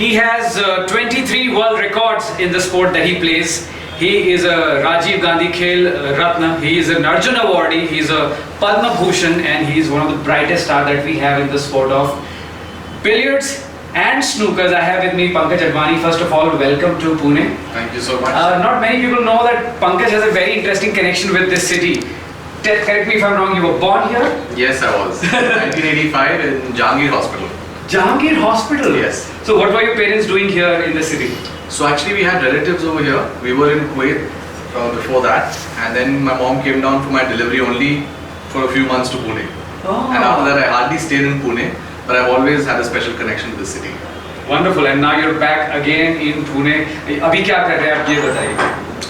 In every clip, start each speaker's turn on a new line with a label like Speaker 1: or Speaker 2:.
Speaker 1: He has 23 world records in the sport that he plays. He is a Rajiv Gandhi Khel Ratna. He is an Arjun awardee. He is a Padma Bhushan, and he is one of the brightest stars that we have in the sport of billiards and snookers. I have with me Pankaj Advani. First of all, welcome to Pune.
Speaker 2: Thank you so much.
Speaker 1: Not many people know that Pankaj has a very interesting connection with this city. Correct me if I'm wrong, you were born here?
Speaker 2: Yes, I was. 1985 in Jahangir Hospital.
Speaker 1: Jahangir Hospital?
Speaker 2: Yes.
Speaker 1: So what were your parents doing here in the city?
Speaker 2: So actually we had relatives over here. We were in Kuwait before that, and then my mom came down for my delivery only for a few months to Pune.
Speaker 1: Oh.
Speaker 2: And after that I hardly stayed in Pune, but I've always had a special connection to the city.
Speaker 1: Wonderful. And now you're back again in Pune. अभी क्या कर रहे हैं आप ये बताइए?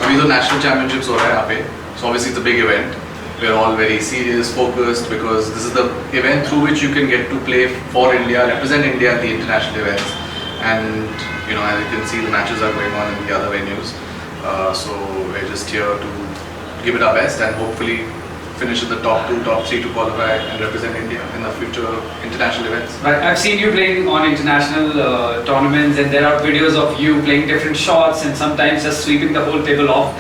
Speaker 2: अभी तो national championships हो रहा है यहाँ पे. So obviously it's a big event. We're all very serious, focused, because this is the event through which you can get to play for India, represent India at the international events. And you know, as you can see, the matches are going on in the other venues. So we're just here to give it our best and hopefully finish in the top 2, top 3 to qualify and represent India in the future international events.
Speaker 1: Right. I've seen you playing on international tournaments, and there are videos of you playing different shots and sometimes just sweeping the whole table off.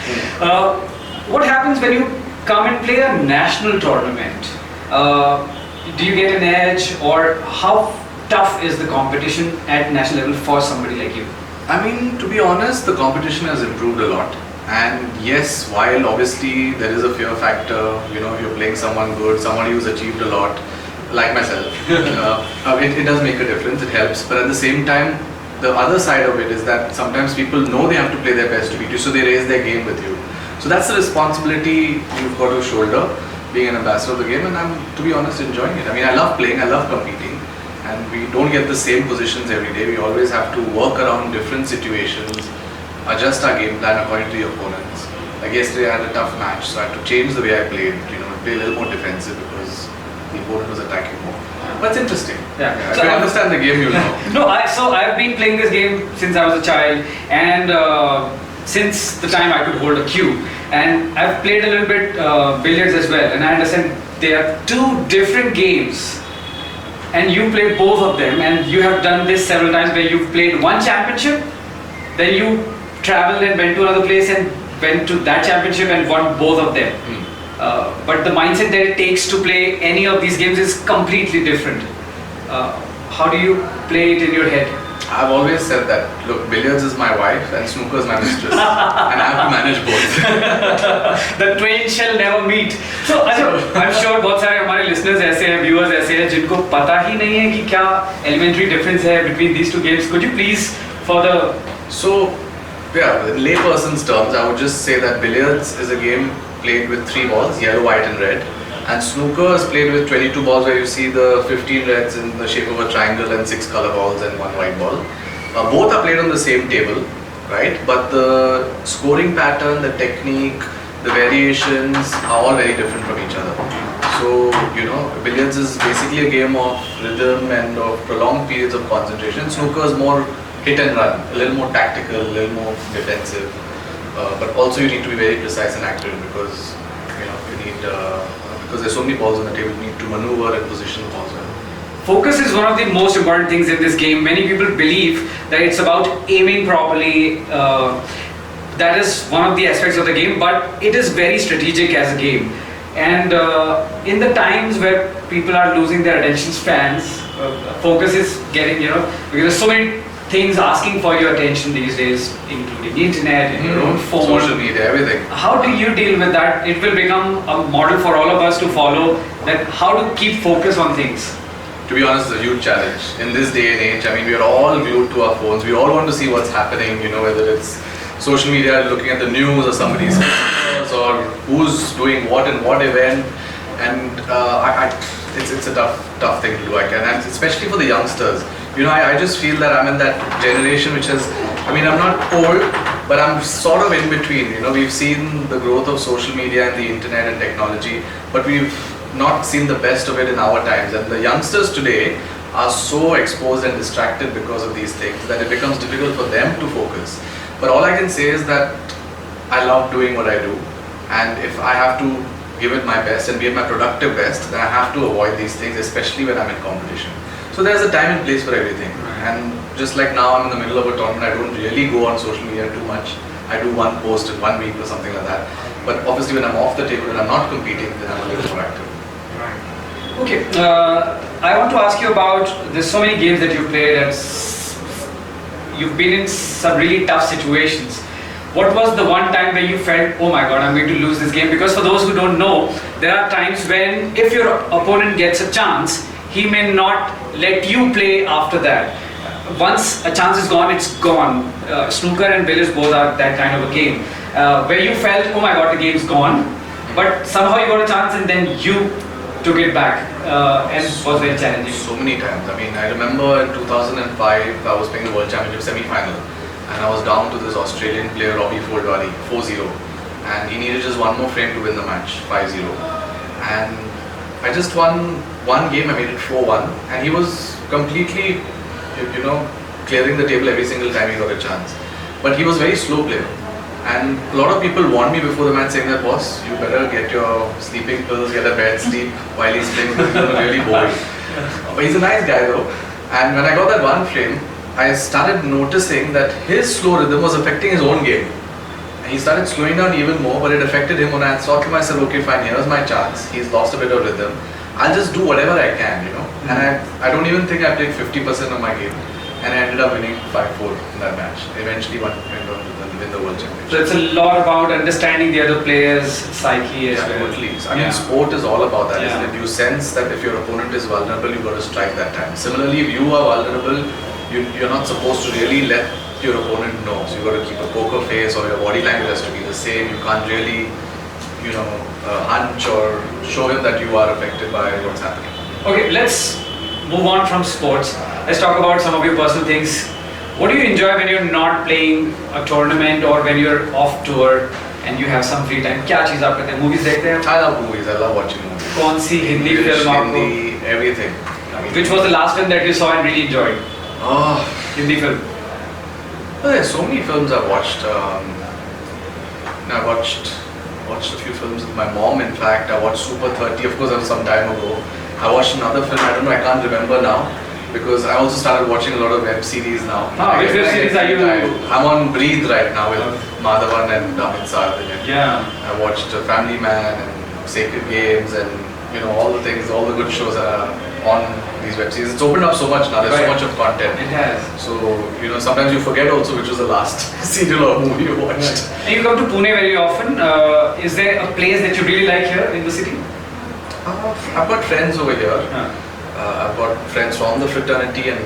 Speaker 1: What happens when you come and play a national tournament? Do you get an edge, or how tough is the competition at national level for somebody like you?
Speaker 2: I mean, to be honest, the competition has improved a lot. And yes, while obviously there is a fear factor, you know, you're playing someone good, somebody who's achieved a lot, like myself, it does make a difference, it helps. But at the same time, the other side of it is that sometimes people know they have to play their best to beat you, so they raise their game with you. So that's the responsibility you've got to shoulder, being an ambassador of the game, and I'm, to be honest, enjoying it. I mean, I love playing, I love competing, and we don't get the same positions every day. We always have to work around different situations, adjust our game plan according to the opponents. Like yesterday I had a tough match, so I had to change the way I played, you know, play a little more defensive because the opponent was attacking more. But it's interesting.
Speaker 1: Yeah.
Speaker 2: If you understand the game, you'll know.
Speaker 1: No, I've been playing this game since I was a child, and since the time I could hold a cue, and I've played a little bit billiards as well, and I understand they are two different games, and you played both of them, and you have done this several times where you've played one championship, then you traveled and went to another place and went to that championship and won both of them. But the mindset that it takes to play any of these games is completely different. How do you play it in your head?
Speaker 2: I've always said that, look, billiards is my wife and snooker is my mistress, and I have to manage both.
Speaker 1: The twain shall never meet. So, I'm sure बहुत सारे हमारे listeners ऐसे हैं, viewers ऐसे हैं जिनको पता ही नहीं है कि क्या elementary difference है between these two games. Could you please, for the...
Speaker 2: So, yeah, in layperson's terms, I would just say that billiards is a game played with 3 balls, yellow, white and red. And snooker is played with 22 balls, where you see the 15 reds in the shape of a triangle and 6 color balls and 1 white ball. Both are played on the same table, right? But the scoring pattern, the technique, the variations are all very different from each other. So, you know, billiards is basically a game of rhythm and of prolonged periods of concentration. Snooker is more hit and run, a little more tactical, a little more defensive. But also you need to be very precise and accurate because, you know, you need... because there's so many balls on the table, you need to maneuver and position the balls well.
Speaker 1: Focus is one of the most important things in this game. Many people believe that it's about aiming properly. That is one of the aspects of the game, but it is very strategic as a game. And in the times where people are losing their attention spans, focus is getting, you know, because there's so many things asking for your attention these days, including internet and your own phone,
Speaker 2: social media, everything.
Speaker 1: How do you deal with that? It will become a model for all of us to follow, that how to keep focus on things.
Speaker 2: To be honest, it's a huge challenge in this day and age. I mean, we are all glued to our phones. We all want to see what's happening, you know, whether it's social media, looking at the news or somebody's pictures or who's doing what in what event. And it's a tough thing to do. And especially for the youngsters. You know, I just feel that I'm in that generation which has, I mean, I'm not old, but I'm sort of in between. You know, we've seen the growth of social media and the internet and technology, but we've not seen the best of it in our times. And the youngsters today are so exposed and distracted because of these things that it becomes difficult for them to focus. But all I can say is that I love doing what I do, and if I have to give it my best and be at my productive best, then I have to avoid these things, especially when I'm in competition. So there's a time and place for everything, and just like now I'm in the middle of a tournament, I don't really go on social media too much. I do one post in 1 week or something like that. But obviously when I'm off the table and I'm not competing, then I'm a little more active.
Speaker 1: Okay, I want to ask you about, there's so many games that you've played and you've been in some really tough situations. What was the one time where you felt, oh my god, I'm going to lose this game? Because for those who don't know, there are times when if your opponent gets a chance, he may not let you play after that. Once a chance is gone, it's gone. Snooker and billiards both are that kind of a game. Where you felt, oh my god, the game's gone, but somehow you got a chance and then you took it back and was very challenging.
Speaker 2: So many times. I mean, I remember in 2005, I was playing the World Championship semi-final and I was down to this Australian player, Robbie Foldwari, 4-0. And he needed just one more frame to win the match, 5-0. And I just won one game, I made it 4-1. And he was completely, clearing the table every single time he got a chance. But he was a very slow player. And a lot of people warned me before the match saying that, boss, you better get your sleeping pills, get a bed, sleep while he's playing because he's really bored. But he's a nice guy though. And when I got that one frame, I started noticing that his slow rhythm was affecting his own game. And he started slowing down even more, but it affected him when I thought to myself, okay fine, here's my chance. He's lost a bit of rhythm. I'll just do whatever I can, And I don't even think I played 50% of my game. And I ended up winning 5-4 in that match. Eventually went on to win the World Championship.
Speaker 1: So it's a lot about understanding the other player's psyche as well.
Speaker 2: Totally. I mean, sport is all about that, isn't it? You sense that if your opponent is vulnerable, you've got to strike that time. Similarly, if you are vulnerable, you're not supposed to really let your opponent know. So you've got to keep a poker face, or your body language has to be the same. You can't really, hunch or show him that you are affected by what's happening.
Speaker 1: Okay, let's move on from sports. Let's talk about some of your personal things. What do you enjoy when you're not playing a tournament or when you're off tour and you have some free time? क्या चीज़ आप करते हैं? Movies देखते हैं?
Speaker 2: I love movies. I love watching movies.
Speaker 1: कौन सी Hindi film आपको?
Speaker 2: Hindi, everything.
Speaker 1: Which was the last film that you saw and really enjoyed?
Speaker 2: Oh,
Speaker 1: Hindi film.
Speaker 2: well, there's so many films I've watched. I watched a few films with my mom. In fact, I watched Super 30. Of course, that was some time ago. I watched another film. I don't know. I can't remember now. Because I also started watching a lot of web series now.
Speaker 1: Which web series are you?
Speaker 2: I'm on Breathe right now with Madhavan and Amit Sarth.
Speaker 1: Yeah.
Speaker 2: I watched Family Man and Sacred Games and all the things, all the good shows that are on these web series. It's opened up so much now. There's so much of content.
Speaker 1: It has.
Speaker 2: So sometimes you forget also which was the last serial or movie you watched.
Speaker 1: And you come to Pune very often. Is there a place that you really like here in the city?
Speaker 2: I've got friends over here. I've got friends from the fraternity and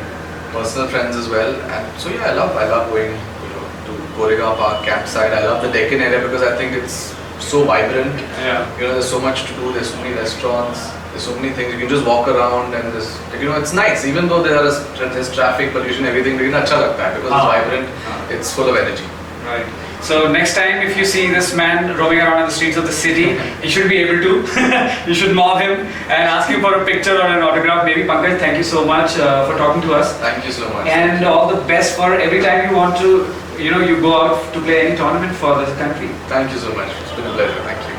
Speaker 2: personal friends as well, and so I love going to Goregaon Park campsite. I love the Deccan area because I think it's so vibrant.
Speaker 1: Yeah.
Speaker 2: There's so much to do. There's so many restaurants. There's so many things. You can just walk around and it's nice. Even though there's traffic, pollution, everything, it's अच्छा लगता है because it's vibrant. It's full of energy.
Speaker 1: Right. So next time if you see this man roaming around in the streets of the city, you should be able to. You should mob him and ask him for a picture or an autograph. Maybe Pankaj, thank you so much for talking to us.
Speaker 2: Thank you so much.
Speaker 1: And all the best for every time you want to, you go out to play any tournament for the country.
Speaker 2: Thank you so much. It's been a pleasure. Thank you.